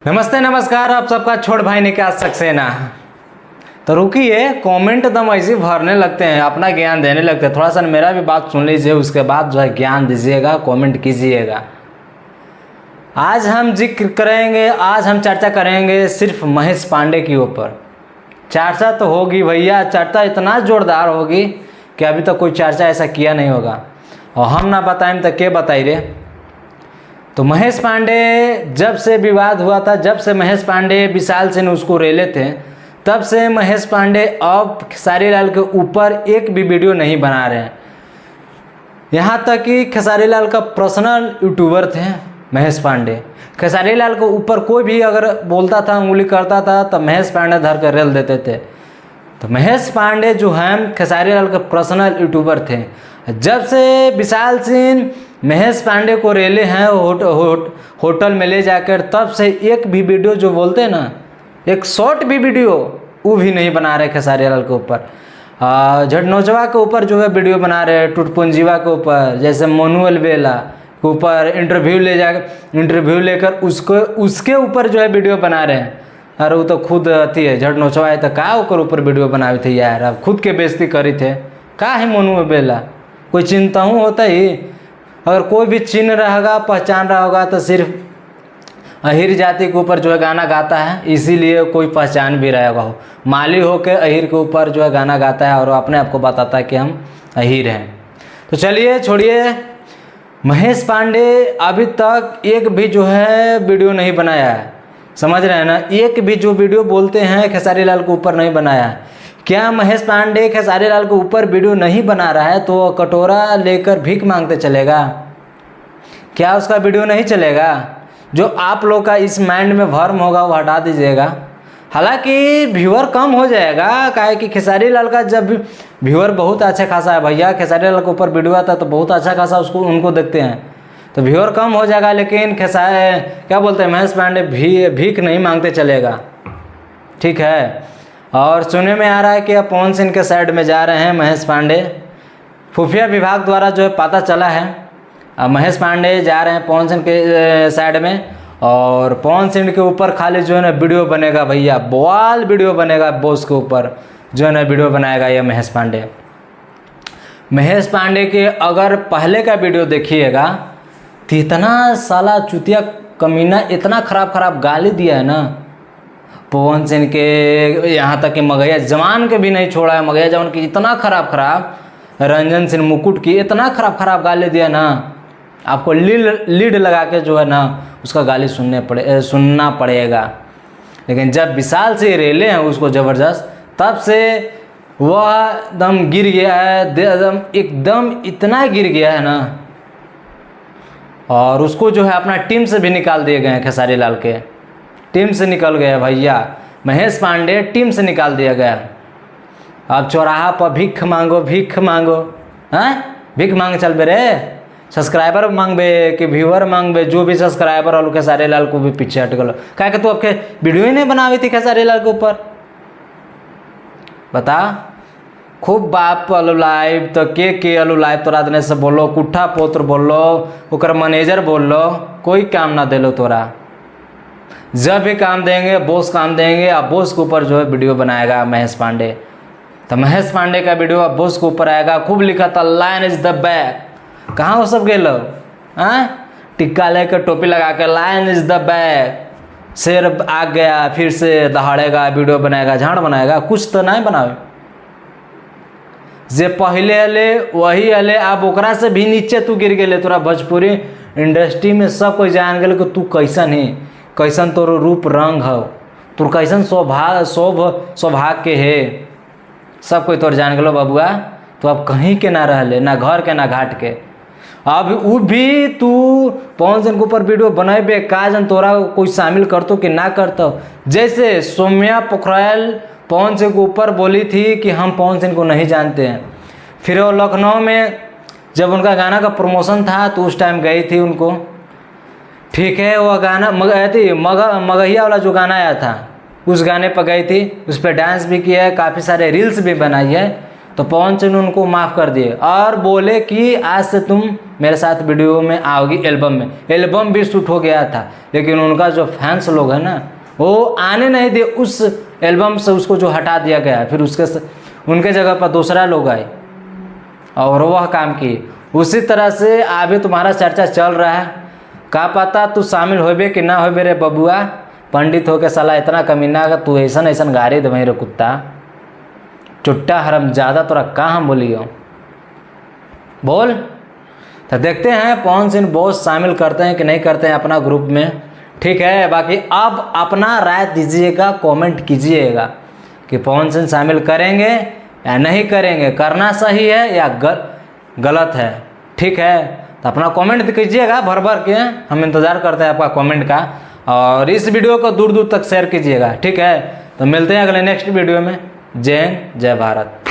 नमस्ते नमस्कार, आप सबका छोट भाई निकास सक्सेना। तो रुकिए, कमेंट एकदम ऐसे भरने लगते हैं, अपना ज्ञान देने लगते हैं। थोड़ा सा मेरा भी बात सुन लीजिए, उसके बाद जो है ज्ञान दीजिएगा, कमेंट कीजिएगा। आज हम जिक्र करेंगे, आज हम चर्चा करेंगे सिर्फ महेश पांडे के ऊपर। चर्चा तो होगी भैया, चर्चा इतना जोरदार होगी कि अभी तक कोई चर्चा ऐसा किया नहीं होगा, और हम ना बताएं तो के बताई रे। तो महेश पांडे जब से विवाद हुआ था, जब से महेश पांडे विशाल सिंह उसको रेले थे, तब से महेश पांडे अब खेसारी लाल के ऊपर एक भी वीडियो नहीं बना रहे हैं। यहाँ तक कि खेसारी लाल का पर्सनल यूट्यूबर थे महेश पांडे। खेसारी लाल के ऊपर कोई भी अगर बोलता था, उंगली करता था, तो महेश पांडे धर कर रेल देते थे। तो महेश पांडे जो हैं खेसारी लाल के पर्सनल यूट्यूबर थे। जब से विशाल सिंह महेश पांडे को रेले हैं होटल में ले जाकर, तब से एक भी वीडियो जो बोलते हैं ना, एक शॉर्ट भी वीडियो वो भी नहीं बना रहे खेसारी लाल के ऊपर। झटनोचवा के ऊपर जो है वीडियो बना रहे हैं, टुटपुंजीवा के ऊपर, जैसे मोनू अलवेला के ऊपर इंटरव्यू लेकर उसके ऊपर जो है वीडियो बना रहे हैं। अरे वो तो खुद अति है, झटनोचवा है तो का ओकर ऊपर वीडियो बनावे थे यार, अब खुद के बेइज्जती करी थे। का है मोनू अलवेला, कोई चिंता हूँ होता ही। अगर कोई भी चिन्ह रहेगा, पहचान रहा होगा, तो सिर्फ अहिर जाति के ऊपर जो है गाना गाता है, इसीलिए कोई पहचान भी रहेगा। हो माली हो के अहिर के ऊपर जो है गाना गाता है और अपने आप को बताता है कि हम अहिर हैं। तो चलिए छोड़िए, महेश पांडे अभी तक एक भी जो है वीडियो नहीं बनाया है, समझ रहे हैं ना। एक भी जो वीडियो बोलते हैं खेसारी लाल के ऊपर नहीं बनाया है। क्या महेश पांडे खेसारी लाल के ऊपर वीडियो नहीं बना रहा है तो कटोरा लेकर भीख मांगते चलेगा? क्या उसका वीडियो नहीं चलेगा? जो आप लोग का इस माइंड में भ्रम होगा वो हटा दीजिएगा। हालांकि व्यूअर कम हो जाएगा, काहे कि खेसारी लाल का जब व्यूअर बहुत अच्छा खासा है भैया, खेसारी लाल के ऊपर वीडियो आता तो बहुत अच्छा खासा उनको देखते हैं, तो व्यूअर कम हो जाएगा। लेकिन क्या बोलते हैं, महेश पांडे भीख नहीं मांगते चलेगा, ठीक है। और सुनने में आ रहा है कि अब पवन सिंह के साइड में जा रहे हैं महेश पांडे। खुफिया विभाग द्वारा जो है पता चला है, अब महेश पांडे जा रहे हैं पवन सिंह के साइड में, और पवन सिंह के ऊपर खाली जो है ना वीडियो बनेगा भैया, बवाल वीडियो बनेगा। बॉस के ऊपर जो है ना वीडियो बनाएगा ये महेश पांडे। महेश पांडे के अगर पहले का वीडियो देखिएगा तो इतना साला चुतिया कमीना, इतना खराब गाली दिया है ना पवन सिंह के, यहाँ तक कि मगैया जवान के भी नहीं छोड़ा है। मगैया जवान की इतना खराब, रंजन सिंह मुकुट की इतना खराब गाली दिया ना, आपको लीड लगा के जो है ना उसका गाली सुनना पड़ेगा। लेकिन जब विशाल से रेले हैं उसको ज़बरदस्त, तब से वह दम गिर गया है, एकदम इतना गिर गया है ना, और उसको जो है अपना टीम से भी निकाल दिए गए हैं। खेसारी लाल के टीम से निकल गया भैया, महेश पांडे टीम से निकाल दिया गया। अब चौराहा पर भीख मांगो हैं, भीख मांग चल बे रे, सब्सक्राइबर मांगबे कि व्यूअर मांगबे, जो भी सब्सक्राइबर और खेसारी लाल को भी पीछे हट गलो। क्या कि तू अब के वीडियो ही नहीं बनावी थी खेसारी लाल के ऊपर, बता। खूब बाप अलू लाइव तो के अलू लाइव तोरा देने से बोलो, कुट्ठा पोत्र बोलो, ओकर मैनेजर बोलो, कोई काम ना देलो तोरा। जब भी काम देंगे बॉस काम देंगे, अब बॉस के ऊपर जो है वीडियो बनाएगा महेश पांडे। तो महेश पांडे का वीडियो अब बॉस के ऊपर आएगा। खूब लिखा था लायन इज द बैक, कहाँ वो सब गए लोग, टिक्का लेकर टोपी लगा कर लायन इज द बैक, शेर आ गया फिर से दहाड़ेगा, वीडियो बनाएगा, झाड़ बनाएगा, कुछ तो नहीं बनावे। जे पहले हले वही हले, अब ओकरा से भी नीचे तू गिर गए। तोरा भोजपुरी इंडस्ट्री में सब कोई जान गए कि तू कैसन है, कैसन तोर रूप रंग हो, तोर कैसन सौभाग्य के है, सब कोई तोर जान गलो बबुआ। तो अब कहीं के ना रहले, ना घर के ना घाट के। अब वो भी तू पवन सिंह के ऊपर वीडियो बनाए, का जन तोरा कोई शामिल करतो कि ना करतो। जैसे सौम्या पोखराल पवन सिंह के ऊपर बोली थी कि हम पवन सिंह को नहीं जानते हैं, फिर वो लखनऊ में जब उनका गाना का प्रमोशन था तो उस टाइम गई थी उनको, ठीक है। वो गाना मगहिया वाला जो गाना आया था, उस गाने पर गई थी, उस पर डांस भी किया है, काफ़ी सारे रील्स भी बनाई है। तो पवन सिंह उनको माफ़ कर दिए और बोले कि आज से तुम मेरे साथ वीडियो में आओगी एल्बम में। एल्बम भी शूट हो गया था, लेकिन उनका जो फैंस लोग हैं ना, वो आने नहीं दिए। उस एल्बम से उसको जो हटा दिया गया, फिर उनके जगह पर दूसरा लोग आए और वह काम किए। उसी तरह से अभी तुम्हारा चर्चा चल रहा है, का पता तू शामिल होबे कि ना होबे रे बबुआ। पंडित होके साला इतना कमीना का तू ऐसा ऐसा गारे दे रे कुत्ता, चुट्टा हरम ज़्यादा तोरा कहाँ हम बोलियो बोल। तो देखते हैं पवन सिंह बोस शामिल करते हैं कि नहीं करते हैं अपना ग्रुप में, ठीक है। बाकी अब अपना राय दीजिएगा, कमेंट कीजिएगा कि पवन सिंह शामिल करेंगे या नहीं करेंगे, करना सही है या गलत है, ठीक है। तो अपना कमेंट कीजिएगा भर भर के, हम इंतज़ार करते हैं आपका कमेंट का। और इस वीडियो को दूर दूर तक शेयर कीजिएगा, ठीक है। तो मिलते हैं अगले नेक्स्ट वीडियो में। जय हिंद, जय भारत।